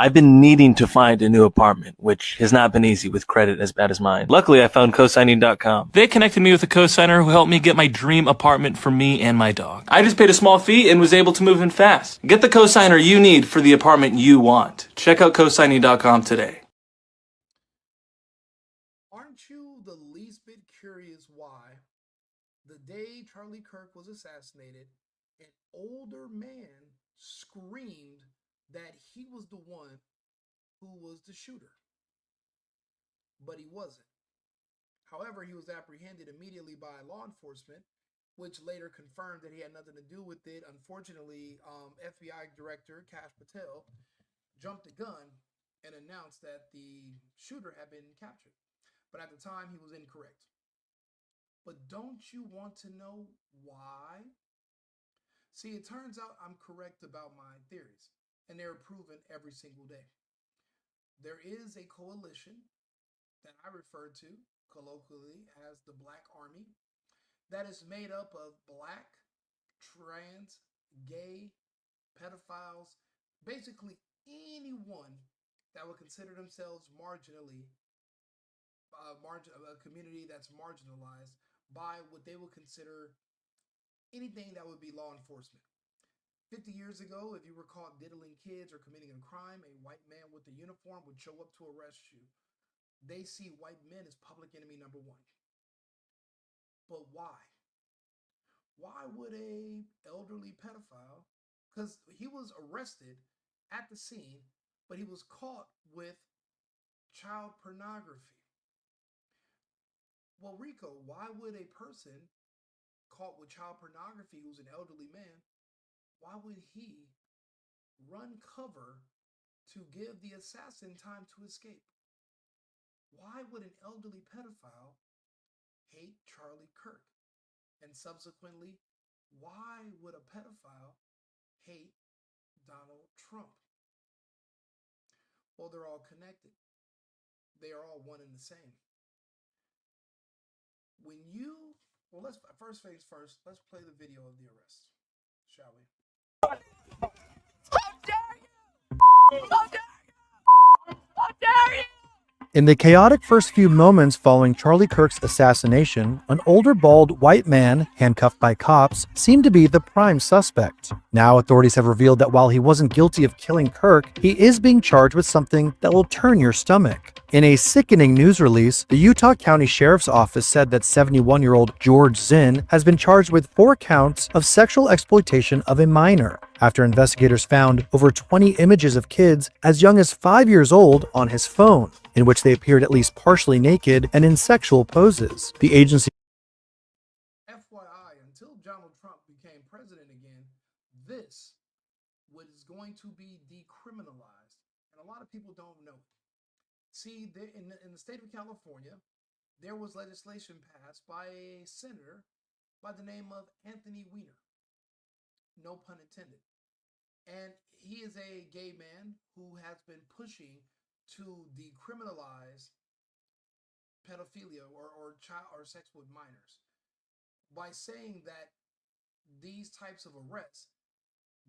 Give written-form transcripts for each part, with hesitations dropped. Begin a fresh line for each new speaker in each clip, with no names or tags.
I've been needing to find a new apartment, which has not been easy with credit as bad as mine. Luckily, I found cosigning.com. They connected me with a cosigner who helped me get my dream apartment for me and my dog. I just paid a small fee and was able to move in fast. Get the cosigner you need for the apartment you want. Check out cosigning.com today.
Aren't you the least bit curious why, the day Charlie Kirk was assassinated, an older man screamed that he was the one who was the shooter? But he wasn't. However, he was apprehended immediately by law enforcement, which later confirmed that he had nothing to do with it. Unfortunately, FBI Director Kash Patel jumped the gun and announced that the shooter had been captured. But at the time, he was incorrect. But don't you want to know why? See, it turns out I'm correct about my theories, and they're proven every single day. There is a coalition that I refer to colloquially as the Black Army that is made up of black, trans, gay, pedophiles, basically anyone that would consider themselves marginally a community that's marginalized by what they would consider anything that would be law enforcement. 50 years ago, if you were caught diddling kids or committing a crime, a white man with a uniform would show up to arrest you. They see white men as public enemy number one. But why? Why would a elderly pedophile, because he was arrested at the scene, but he was caught with child pornography? Well, Rico, why would a person caught with child pornography who's an elderly man, why would he run cover to give the assassin time to escape? Why would an elderly pedophile hate Charlie Kirk? And subsequently, why would a pedophile hate Donald Trump? Well, they're all connected. They are all one and the same. When you, well, let's first things first, let's play the video of the arrest, shall we?
How dare you! How dare you! How dare you!
In the chaotic first few moments following Charlie Kirk's assassination, an older bald white man, handcuffed by cops, seemed to be the prime suspect. Now authorities have revealed that while he wasn't guilty of killing Kirk, he is being charged with something that will turn your stomach. In a sickening news release, the Utah County Sheriff's Office said that 71-year-old George Zinn has been charged with 4 counts of sexual exploitation of a minor, after investigators found over 20 images of kids as young as 5 years old on his phone, in which they appeared at least partially naked and in sexual poses. The agency
FYI, until Donald Trump became president again, this was going to be decriminalized. And a lot of people don't know. See, in the state of California, there was legislation passed by a senator by the name of Anthony Weiner. No pun intended. And he is a gay man who has been pushing to decriminalize pedophilia or child or sex with minors by saying that these types of arrests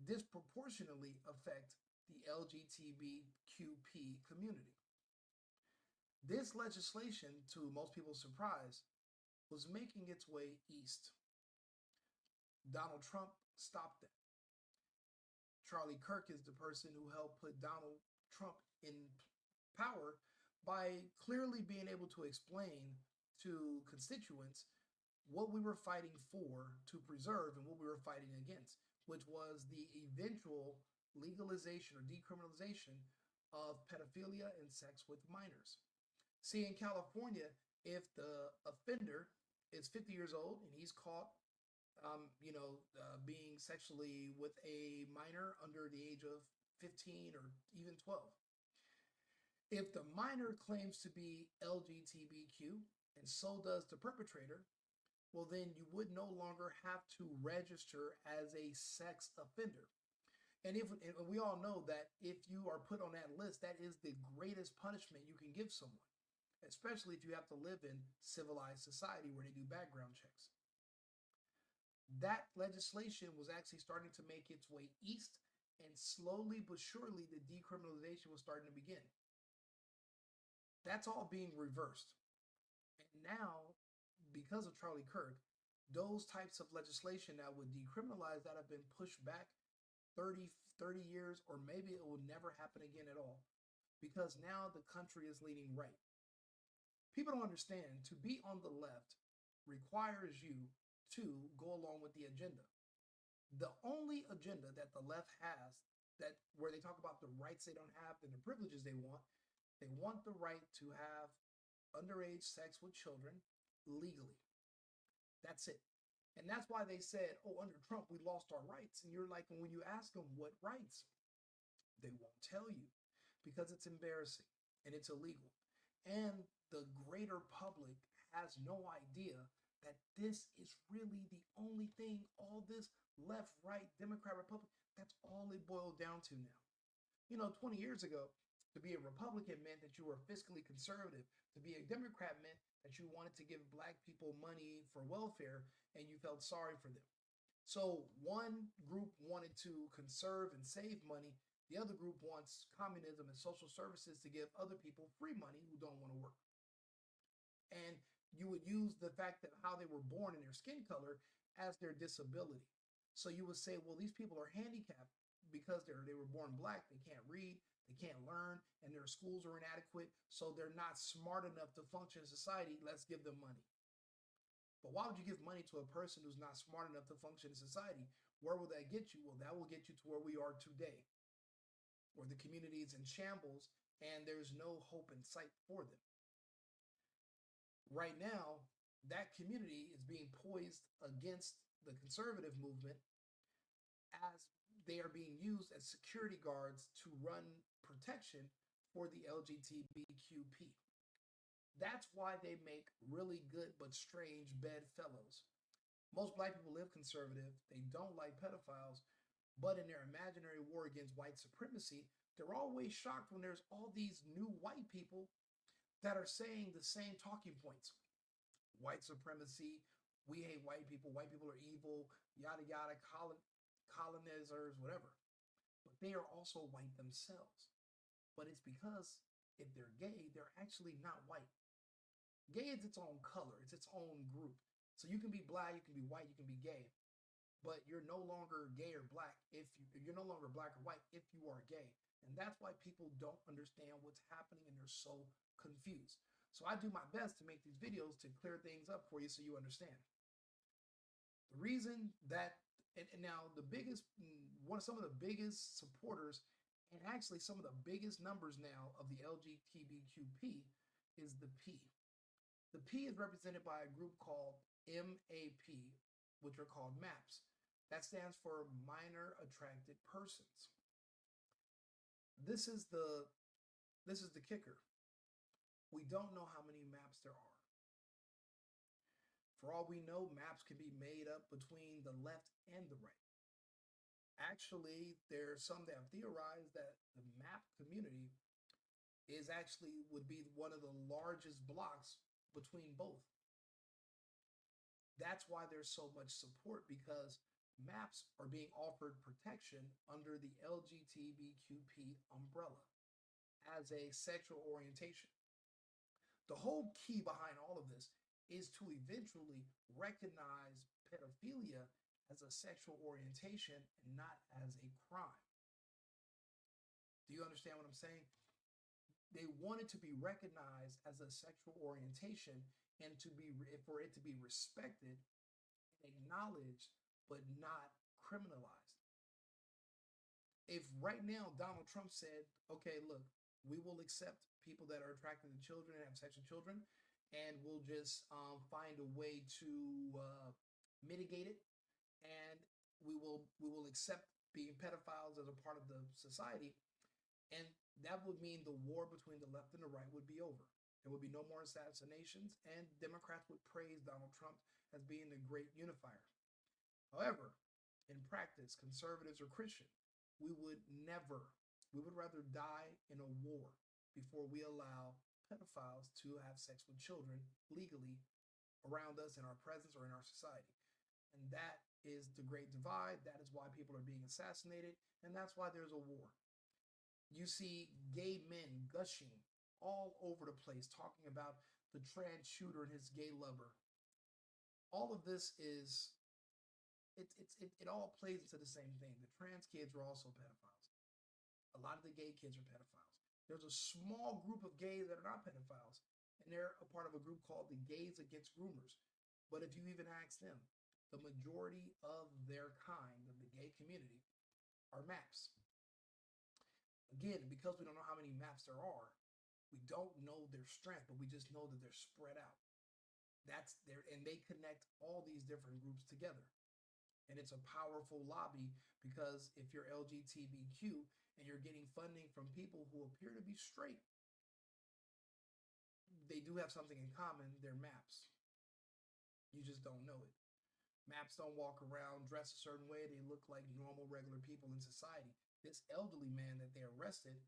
disproportionately affect the LGBTQP community. This legislation, to most people's surprise, was making its way east. Donald Trump stopped that. Charlie Kirk is the person who helped put Donald Trump in power by clearly being able to explain to constituents what we were fighting for to preserve and what we were fighting against, which was the eventual legalization or decriminalization of pedophilia and sex with minors. See, in California, if the offender is 50 years old and he's caught, being sexually with a minor under the age of 15 or even 12, if the minor claims to be LGBTQ and so does the perpetrator, well, then you would no longer have to register as a sex offender. And we all know that if you are put on that list, that is the greatest punishment you can give someone, especially if you have to live in civilized society where they do background checks. That legislation was actually starting to make its way east, And slowly but surely, the decriminalization was starting to begin. That's all being reversed. And now, because of Charlie Kirk, those types of legislation that would decriminalize that have been pushed back 30 years, or maybe it will never happen again at all, because now the country is leaning right. People don't understand, to be on the left requires you to go along with the agenda. The only agenda that the left has, that where they talk about the rights they don't have and the privileges they want the right to have underage sex with children legally. That's it. And that's why they said, oh, under Trump, we lost our rights. And you're like, and when you ask them what rights, they won't tell you, because it's embarrassing and it's illegal. And the greater public has no idea that this is really the only thing, all this left, right, Democrat, Republican, that's all it boiled down to now. You know, 20 years ago, to be a Republican meant that you were fiscally conservative. To be a Democrat meant that you wanted to give black people money for welfare and you felt sorry for them. So one group wanted to conserve and save money. The other group wants communism and social services to give other people free money who don't want to work. And you would use the fact that how they were born and their skin color as their disability. So you would say, well, these people are handicapped because they were born black, they can't read, they can't learn, and their schools are inadequate, so they're not smart enough to function in society. Let's give them money. But why would you give money to a person who's not smart enough to function in society? Where will that get you? Well, that will get you to where we are today, where the community is in shambles and there's no hope in sight for them. Right now, that community is being poised against the conservative movement as they are being used as security guards to run protection for the LGBTQP. That's why they make really good but strange bedfellows. Most black people live conservative, they don't like pedophiles, but in their imaginary war against white supremacy, they're always shocked when there's all these new white people that are saying the same talking points. White supremacy, we hate white people are evil, yada yada, colonizers, whatever. But they are also white themselves. But it's because if they're gay, they're actually not white. Gay is its own color, it's its own group. So you can be black, you can be white, you can be gay, but you're no longer gay or black you're no longer black or white if you are gay. And that's why people don't understand what's happening and they're so confused. So I do my best to make these videos to clear things up for you so you understand. The reason that, and now the biggest, some of the biggest supporters and actually some of the biggest numbers now of the LGBTQP is the P. The P is represented by a group called MAP, which are called MAPs. That stands for Minor Attracted Persons. This is the kicker. We don't know how many maps there are. For all we know, maps can be made up between the left and the right. Actually, there's some that have theorized that the map community would be one of the largest blocks between both. That's why there's so much support, because maps are being offered protection under the LGBTQP umbrella as a sexual orientation. The whole key behind all of this is to eventually recognize pedophilia as a sexual orientation and not as a crime. Do you understand what I'm saying? They want it to be recognized as a sexual orientation and for it to be respected and acknowledged, but not criminalized. If right now Donald Trump said, okay, look, we will accept people that are attracted to children and have sex with children, and we'll just find a way to mitigate it, and we will accept being pedophiles as a part of the society, and that would mean the war between the left and the right would be over. There would be no more assassinations, and Democrats would praise Donald Trump as being the great unifier. However, in practice, conservatives or Christian, we would rather die in a war before we allow pedophiles to have sex with children legally around us, in our presence, or in our society. And that is the Great Divide. That is why people are being assassinated, and that's why there's a war. You see gay men gushing all over the place, talking about the trans shooter and his gay lover. All of this is it all plays into the same thing. The trans kids were also pedophiles. A lot of the gay kids are pedophiles. There's a small group of gays that are not pedophiles, and they're a part of a group called the Gays Against Groomers. But if you even ask them, the majority of their kind, of the gay community, are MAPs. Again, because we don't know how many MAPs there are, we don't know their strength, but we just know that they're spread out. That's there, and they connect all these different groups together. And it's a powerful lobby because if you're LGBTQ and you're getting funding from people who appear to be straight, they do have something in common. They're MAPs. You just don't know it. MAPs don't walk around dressed a certain way. They look like normal, regular people in society. This elderly man that they arrested,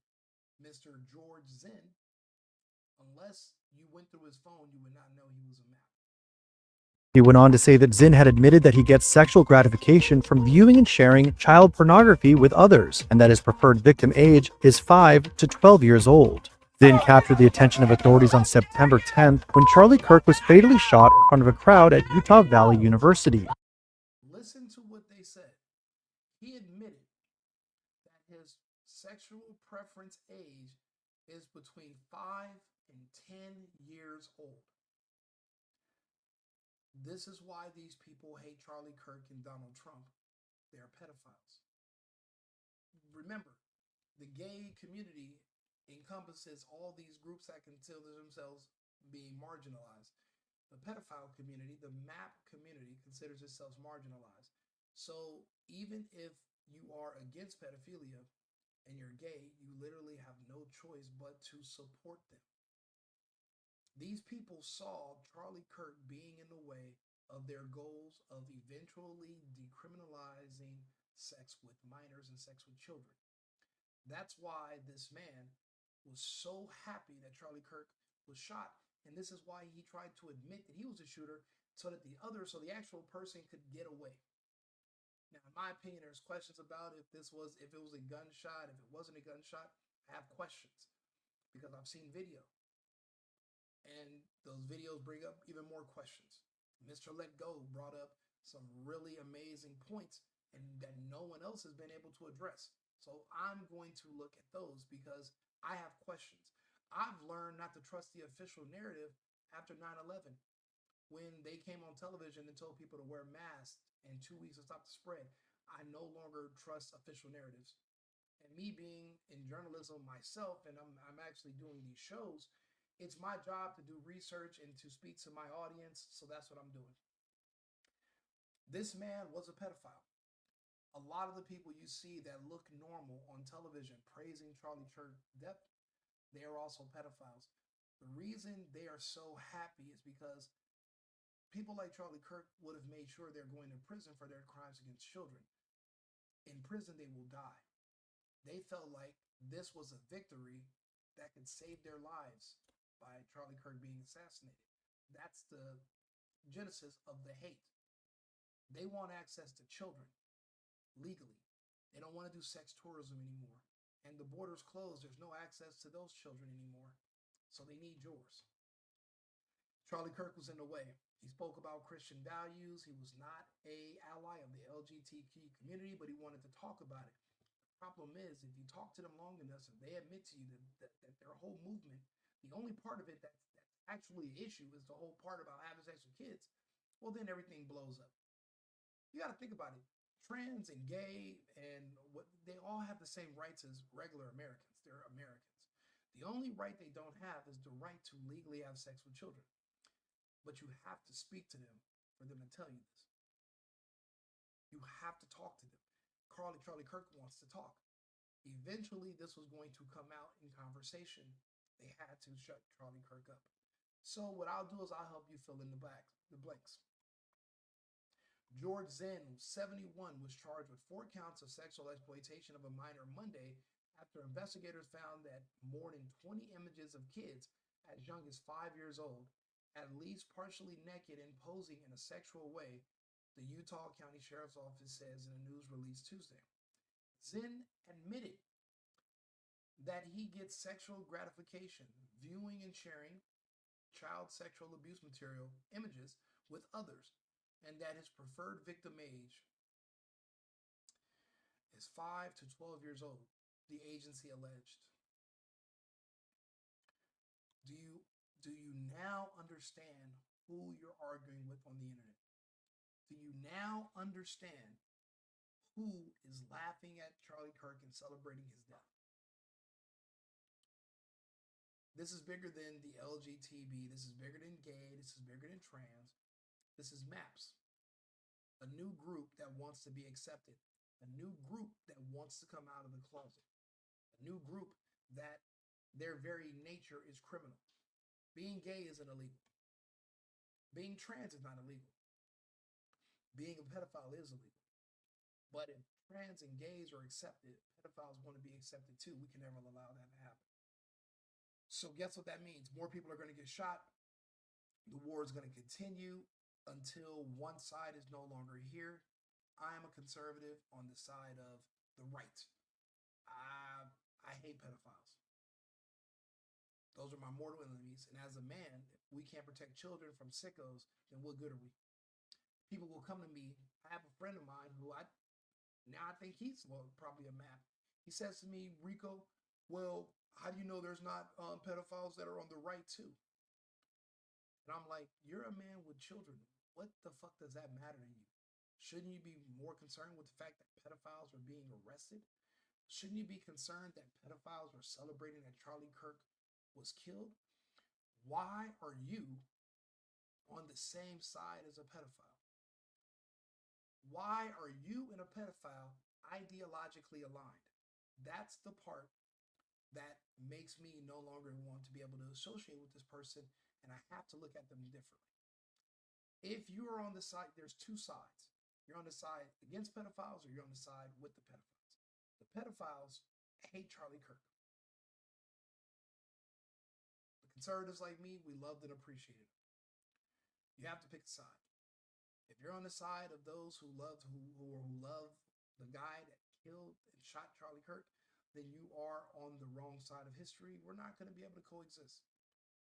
Mr. George Zinn, unless you went through his phone, you would not know he was a MAP.
He went on to say that Zinn had admitted that he gets sexual gratification from viewing and sharing child pornography with others, and that his preferred victim age is 5 to 12 years old. Zinn captured the attention of authorities on September 10th when Charlie Kirk was fatally shot in front of a crowd at Utah Valley University.
Listen to what they said. He admitted that his sexual preference age is between 5 and 10 years old. This is why these people hate Charlie Kirk and Donald Trump. They are pedophiles. Remember, the gay community encompasses all these groups that consider themselves being marginalized. The pedophile community, the MAP community, considers itself marginalized. So even if you are against pedophilia and you're gay, you literally have no choice but to support them. These people saw Charlie Kirk being in the way of their goals of eventually decriminalizing sex with minors and sex with children. That's why this man was so happy that Charlie Kirk was shot. And this is why he tried to admit that he was a shooter so that the actual person could get away. Now, in my opinion, there's questions about if it was a gunshot, if it wasn't a gunshot. I have questions because I've seen video. And those videos bring up even more questions. Mr. Let Go brought up some really amazing points and that no one else has been able to address. So I'm going to look at those because I have questions. I've learned not to trust the official narrative after 9/11. When they came on television and told people to wear masks in 2 weeks to stop the spread, I no longer trust official narratives. And me being in journalism myself, and I'm actually doing these shows, it's my job to do research and to speak to my audience, so that's what I'm doing. This man was a pedophile. A lot of the people you see that look normal on television praising Charlie Kirk's death, they are also pedophiles. The reason they are so happy is because people like Charlie Kirk would have made sure they're going to prison for their crimes against children. In prison, they will die. They felt like this was a victory that could save their lives by Charlie Kirk being assassinated. That's the genesis of the hate. They want access to children legally. They don't want to do sex tourism anymore. And the border's closed. There's no access to those children anymore. So they need yours. Charlie Kirk was in the way. He spoke about Christian values. He was not an ally of the LGBTQ community, but he wanted to talk about it. The problem is, if you talk to them long enough, and they admit to you that their whole movement, the only part of it that's actually an issue is the whole part about having sex with kids, well, then everything blows up. You got to think about it. Trans and gay and they all have the same rights as regular Americans. They're Americans. The only right they don't have is the right to legally have sex with children. But you have to speak to them for them to tell you this. You have to talk to them. Charlie Kirk wants to talk. Eventually, this was going to come out in conversation. They had to shut Charlie Kirk up. So what I'll do is I'll help you fill in the blanks. George Zinn, 71, was charged with 4 counts of sexual exploitation of a minor Monday after investigators found that more than 20 images of kids as young as 5 years old, at least partially naked and posing in a sexual way, The Utah County Sheriff's Office says in a news release Tuesday. Zen admitted that he gets sexual gratification viewing and sharing child sexual abuse material images with others, and that his preferred victim age is 5 to 12 years old, the agency alleged. Do you now understand who you're arguing with on the internet? Do you now understand who is laughing at Charlie Kirk and celebrating his death? This is bigger than the LGTB. This is bigger than gay. This is bigger than trans. This is MAPS, a new group that wants to be accepted, a new group that wants to come out of the closet, a new group that their very nature is criminal. Being gay isn't illegal. Being trans is not illegal. Being a pedophile is illegal. But if trans and gays are accepted, pedophiles want to be accepted too. We can never allow that to happen. So guess what that means? More people are going to get shot. The war is going to continue until one side is no longer here. I am a conservative on the side of the right. I hate pedophiles. Those are my mortal enemies. And as a man, if we can't protect children from sickos, then what good are we? People will come to me. I have a friend of mine who I think he's probably a map. He says to me, Rico, well, how do you know there's not pedophiles that are on the right too? And I'm like, you're a man with children. What the fuck does that matter to you? Shouldn't you be more concerned with the fact that pedophiles are being arrested? Shouldn't you be concerned that pedophiles are celebrating that Charlie Kirk was killed? Why are you on the same side as a pedophile? Why are you and a pedophile ideologically aligned? That's the part that makes me no longer want to be able to associate with this person, and I have to look at them differently. If you are on the side, there's two sides. You're on the side against pedophiles, or you're on the side with the pedophiles. The pedophiles hate Charlie Kirk. The conservatives like me, we loved and appreciated him. You have to pick a side. If you're on the side of those who love the guy that killed and shot Charlie Kirk, then you are on the wrong side of history. We're not going to be able to coexist.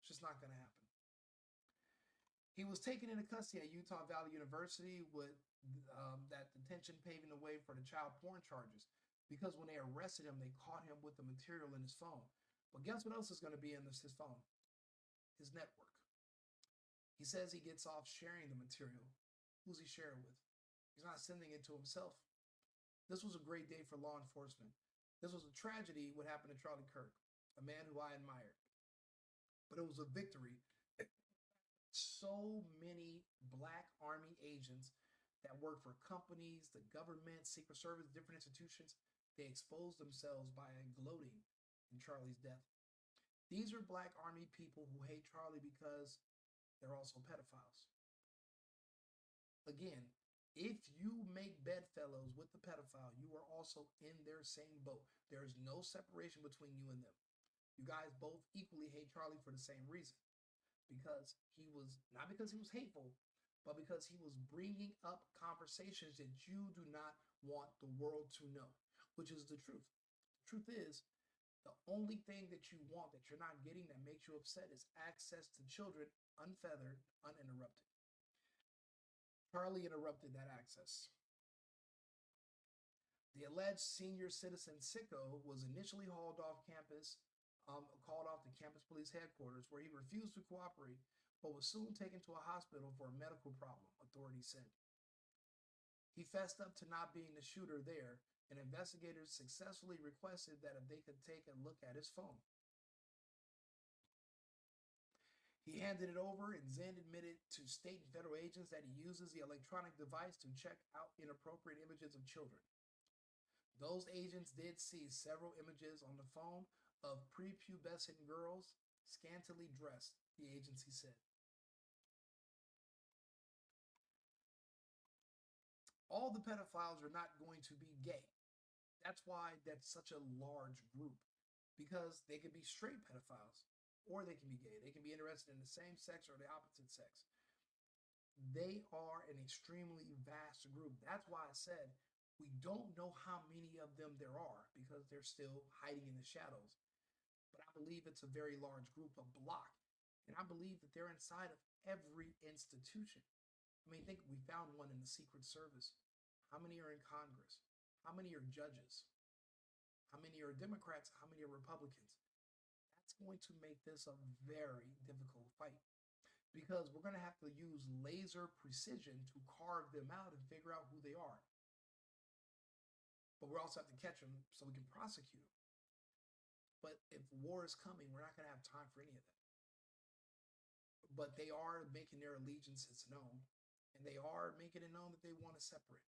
It's just not going to happen. He was taken into custody at Utah Valley University with that detention paving the way for the child porn charges, because when they arrested him, they caught him with the material in his phone. But guess what else is going to be in his phone? His network. He says he gets off sharing the material. Who's he sharing with? He's not sending it to himself. This was a great day for law enforcement. This was a tragedy what happened to Charlie Kirk, a man who I admired. But it was a victory. So many Black Army agents that work for companies, the government, Secret Service, different institutions, they exposed themselves by gloating in Charlie's death. These are Black Army people who hate Charlie because they're also pedophiles. Again, if you make bedfellows with the pedophile, you are also in their same boat. There is no separation between you and them. You guys both equally hate Charlie for the same reason. Because he was, not because he was hateful, but because he was bringing up conversations that you do not want the world to know, which is the truth. The truth is, the only thing that you want that you're not getting that makes you upset is access to children, unfeathered, uninterrupted. Charlie interrupted that access. The alleged senior citizen sicko was initially hauled off campus, called off the campus police headquarters, where he refused to cooperate, but was soon taken to a hospital for a medical problem, authorities said. He fessed up to not being the shooter there, and investigators successfully requested that if they could take a look at his phone. He handed it over, and Zen admitted to state and federal agents that he uses the electronic device to check out inappropriate images of children. Those agents did see several images on the phone of prepubescent girls, scantily dressed, the agency said. All the pedophiles are not going to be gay. That's why that's such a large group, because they could be straight pedophiles, or they can be gay. They can be interested in the same sex or the opposite sex. They are an extremely vast group. That's why I said we don't know how many of them there are because they're still hiding in the shadows. But I believe it's a very large group, a block. And I believe that they're inside of every institution. I mean, think we found one in the Secret Service. How many are in Congress? How many are judges? How many are Democrats? How many are Republicans? That's going to make this a very difficult fight because we're going to have to use laser precision to carve them out and figure out who they are. But we also have to catch them so we can prosecute them. But if war is coming, we're not going to have time for any of that. But they are making their allegiances known, and they are making it known that they want to separate.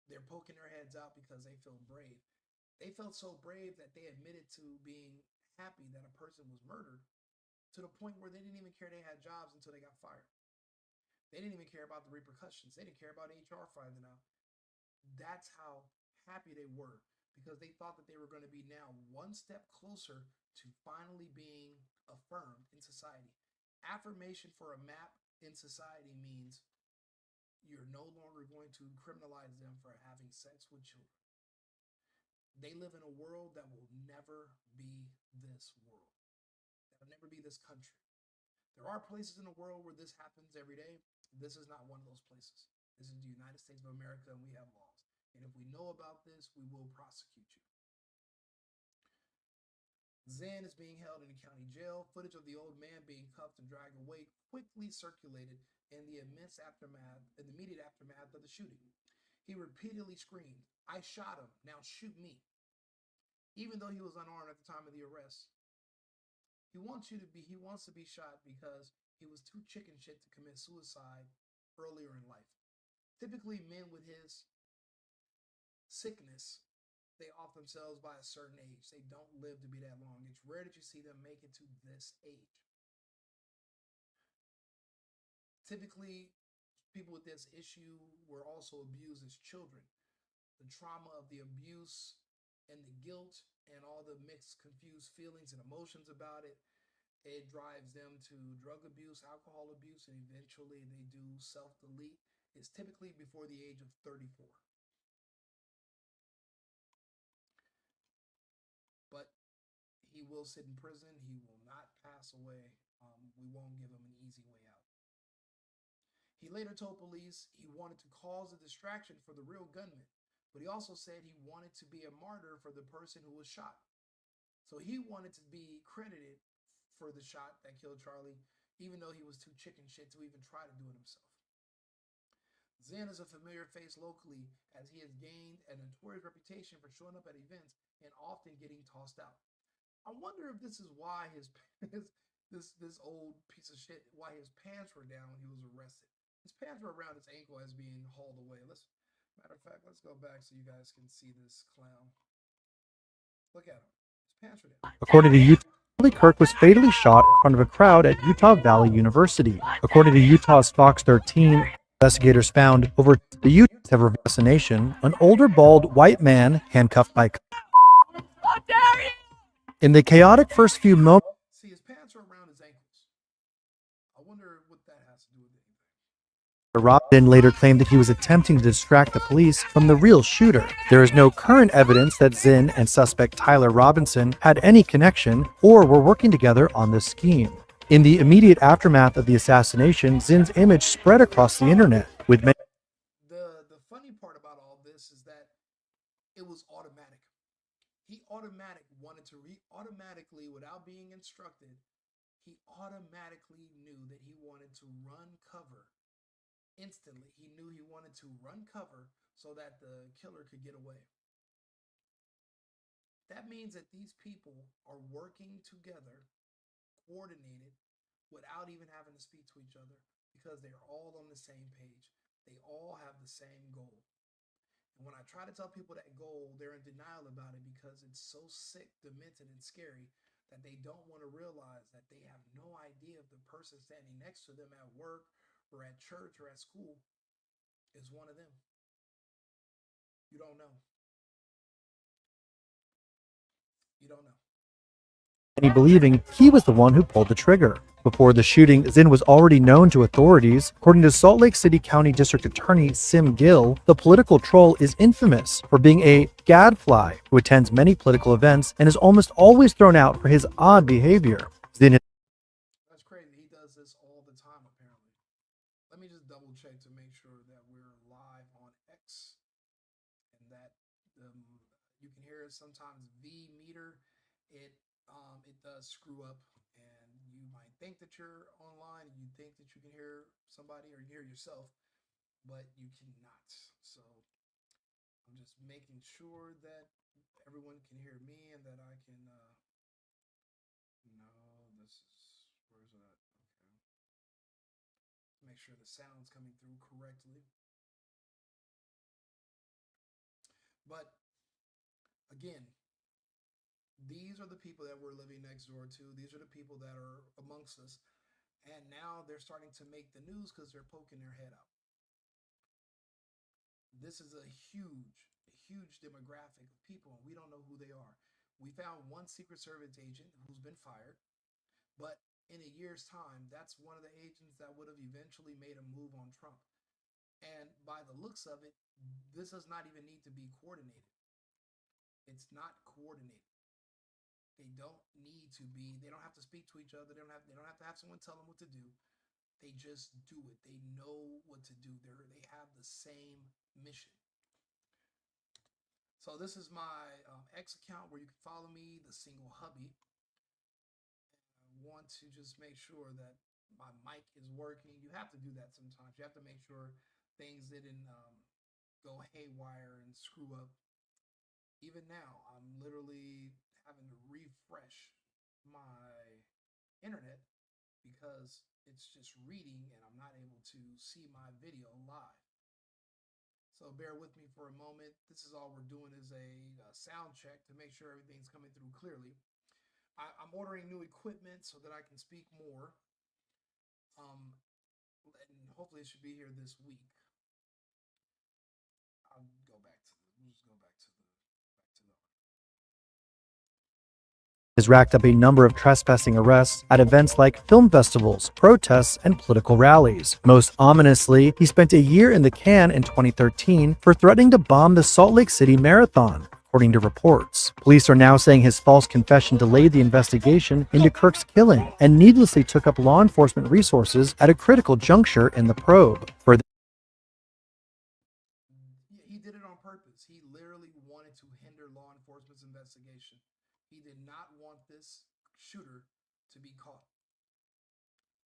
They're poking their heads out because they feel brave. They felt so brave that they admitted to being happy that a person was murdered to the point where they didn't even care they had jobs until they got fired. They didn't even care about the repercussions. They didn't care about HR finding out. That's how happy they were because they thought that they were going to be now one step closer to finally being affirmed in society. Affirmation for a map in society means you're no longer going to criminalize them for having sex with children. They live in a world that will never be this world. That'll never be this country. There are places in the world where this happens every day. This is not one of those places. This is the United States of America, and we have laws. And if we know about this, we will prosecute you. Zen is being held in the county jail. Footage of the old man being cuffed and dragged away quickly circulated in the immediate aftermath of the shooting. He repeatedly screamed, "I shot him, now shoot me," even though he was unarmed at the time of the arrest. He wants to be shot because he was too chicken shit to commit suicide earlier in life. Typically, men with his sickness, they off themselves by a certain age. They don't live to be that long. It's rare that you see them make it to this age. Typically, people with this issue were also abused as children. The trauma of the abuse and the guilt and all the mixed, confused feelings and emotions about it, it drives them to drug abuse, alcohol abuse, and eventually they do self-delete. It's typically before the age of 34. But he will sit in prison. He will not pass away. We won't give him an easy way out. He later told police he wanted to cause a distraction for the real gunman, but he also said he wanted to be a martyr for the person who was shot. So he wanted to be credited for the shot that killed Charlie, even though he was too chicken shit to even try to do it himself. Zen is a familiar face locally as he has gained a notorious reputation for showing up at events and often getting tossed out. I wonder if this is why this old piece of shit, why his pants were down when he was arrested. His pants were around his ankle as being hauled away. Matter of fact, let's go back so you guys can see this clown. Look at him. His pants were down.
According to Utah, Charlie Kirk was fatally shot in front of a crowd at Utah Valley University. According to Utah's Fox 13, investigators found over the Utah of assassination, an older bald white man handcuffed by cops.
How dare you!
In the chaotic first few moments,
See, his pants are around his ankles. I wonder what that has to do with anything.
Robinson later claimed that he was attempting to distract the police from the real shooter. There is no current evidence that Zinn and suspect Tyler Robinson had any connection or were working together on this scheme. In the immediate aftermath of the assassination, Zinn's image spread across the internet, with many.
The funny part about all this is that it was automatic. He automatically, without being instructed, he automatically knew that he wanted to run cover. Instantly, he knew he wanted to run cover so that the killer could get away. That means that these people are working together, coordinated, without even having to speak to each other because they're all on the same page. They all have the same goal. And when I try to tell people that goal, they're in denial about it because it's so sick, demented, and scary that they don't want to realize that they have no idea if the person standing next to them at work or at church or at school is one of them. You don't know. You don't know.
Believing he was the one who pulled the trigger. Before the shooting, Zinn was already known to authorities. According to Salt Lake City County District Attorney Sim Gill, the political troll is infamous for being a gadfly who attends many political events and is almost always thrown out for his odd behavior. Zinn
That's crazy. He does this all the time, apparently. Let me just double check to make sure that we're live on X and that you can hear it sometimes. V meter, it does screw up, and you might think that you're online and you think that you can hear somebody or hear yourself, but you cannot. So I'm just making sure that everyone can hear me and that I can. No, this is where's that? Okay, make sure the sound's coming through correctly. But again, these are the people that we're living next door to. These are the people that are amongst us. And now they're starting to make the news because they're poking their head out. This is a huge demographic of people, and we don't know who they are. We found one Secret Service agent who's been fired, but in a year's time, that's one of the agents that would have eventually made a move on Trump. And by the looks of it, this does not even need to be coordinated. It's not coordinated. They don't need to be. They don't have to speak to each other. They don't have to have someone tell them what to do. They just do it. They know what to do. They have the same mission. So this is my X account where you can follow me, the single hubby. I want to just make sure that my mic is working. You have to do that sometimes. You have to make sure things didn't go haywire and screw up. Even now, I'm literally having to refresh my internet because it's just reading and I'm not able to see my video live. So bear with me for a moment. This is all we're doing is a sound check to make sure everything's coming through clearly. I'm ordering new equipment so that I can speak more. And hopefully it should be here this week. We'll just go back to the
has racked up a number of trespassing arrests at events like film festivals, protests, and political rallies. Most ominously, he spent a year in the can in 2013 for threatening to bomb the Salt Lake City Marathon, according to reports. Police are now saying his false confession delayed the investigation into Kirk's killing and needlessly took up law enforcement resources at a critical juncture in the probe.
He did it on purpose. He literally wanted to hinder law enforcement's investigation. He did not want this shooter to be caught.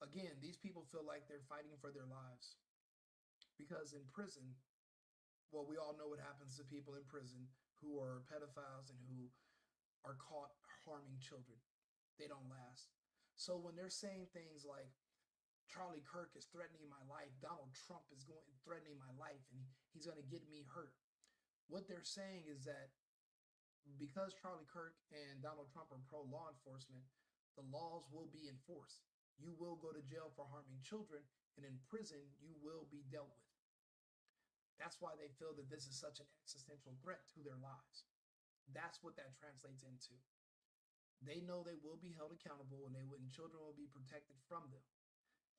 Again, these people feel like they're fighting for their lives. Because in prison, well, we all know what happens to people in prison who are pedophiles and who are caught harming children. They don't last. So when they're saying things like, Charlie Kirk is threatening my life, Donald Trump is threatening my life, and he's going to get me hurt. What they're saying is that because Charlie Kirk and Donald Trump are pro-law enforcement, the laws will be enforced. You will go to jail for harming children, and in prison, you will be dealt with. That's why they feel that this is such an existential threat to their lives. That's what that translates into. They know they will be held accountable, and children will be protected from them.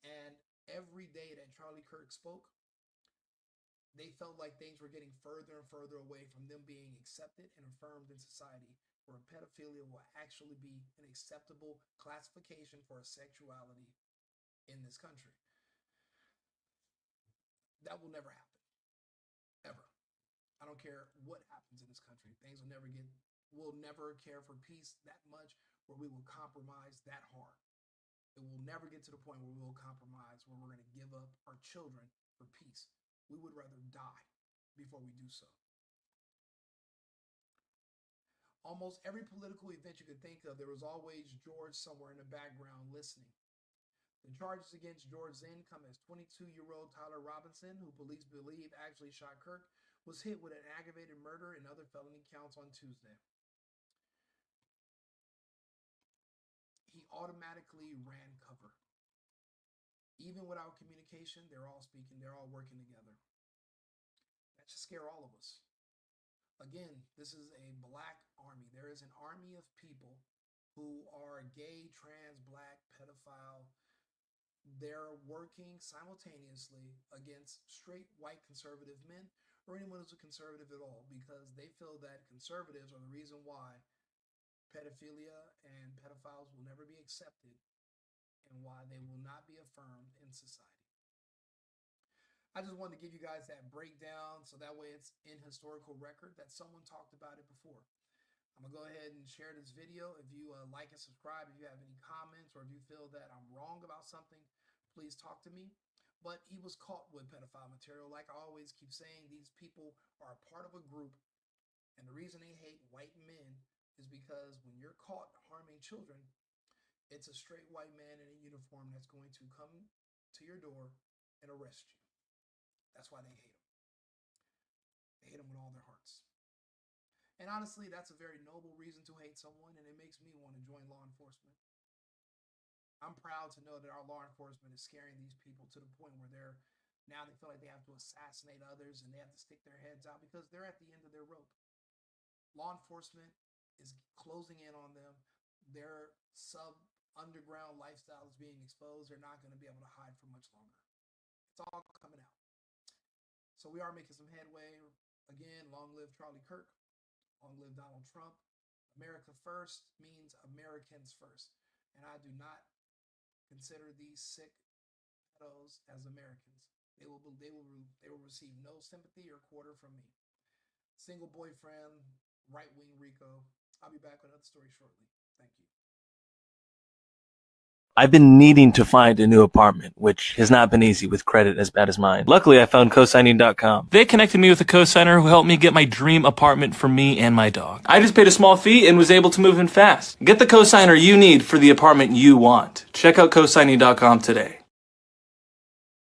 And every day that Charlie Kirk spoke, they felt like things were getting further and further away from them being accepted and affirmed in society, where pedophilia will actually be an acceptable classification for a sexuality in this country. That will never happen. Ever. I don't care what happens in this country. We'll never care for peace that much where we will compromise that hard. It will never get to the point where we will compromise, where we're going to give up our children for peace. We would rather die before we do so. Almost every political event you could think of, there was always George somewhere in the background listening. The charges against George Zinn come as 22-year-old Tyler Robinson, who police believe actually shot Kirk, was hit with an aggravated murder and other felony counts on Tuesday. He automatically ran cover. Even without communication, they're all speaking, they're all working together. That should scare all of us. Again, this is a black army. There is an army of people who are gay, trans, black, pedophile, they're working simultaneously against straight white conservative men or anyone who's a conservative at all, because they feel that conservatives are the reason why pedophilia and pedophiles will never be accepted and why they will not be affirmed in society. I just wanted to give you guys that breakdown so that way it's in historical record that someone talked about it before. I'm going to go ahead and share this video. If you like and subscribe, if you have any comments or if you feel that I'm wrong about something, please talk to me. But he was caught with pedophile material. Like I always keep saying, these people are a part of a group. And the reason they hate white men is because when you're caught harming children, it's a straight white man in a uniform that's going to come to your door and arrest you. That's why they hate him. They hate him with all their hearts. And honestly, that's a very noble reason to hate someone, and it makes me want to join law enforcement. I'm proud to know that our law enforcement is scaring these people to the point where now they feel like they have to assassinate others and they have to stick their heads out because they're at the end of their rope. Law enforcement is closing in on them. Their underground lifestyle is being exposed. They're not going to be able to hide for much longer. It's all coming out. So we are making some headway. Again, long live Charlie Kirk. Long live Donald Trump. America first means Americans first. And I do not consider these sick pedos as Americans. They will receive no sympathy or quarter from me. Single boyfriend, right-wing Rico. I'll be back with another story shortly. Thank you.
I've been needing to find a new apartment, which has not been easy with credit as bad as mine. Luckily, I found cosigning.com. They connected me with a cosigner who helped me get my dream apartment for me and my dog. I just paid a small fee and was able to move in fast. Get the cosigner you need for the apartment you want. Check out cosigning.com today.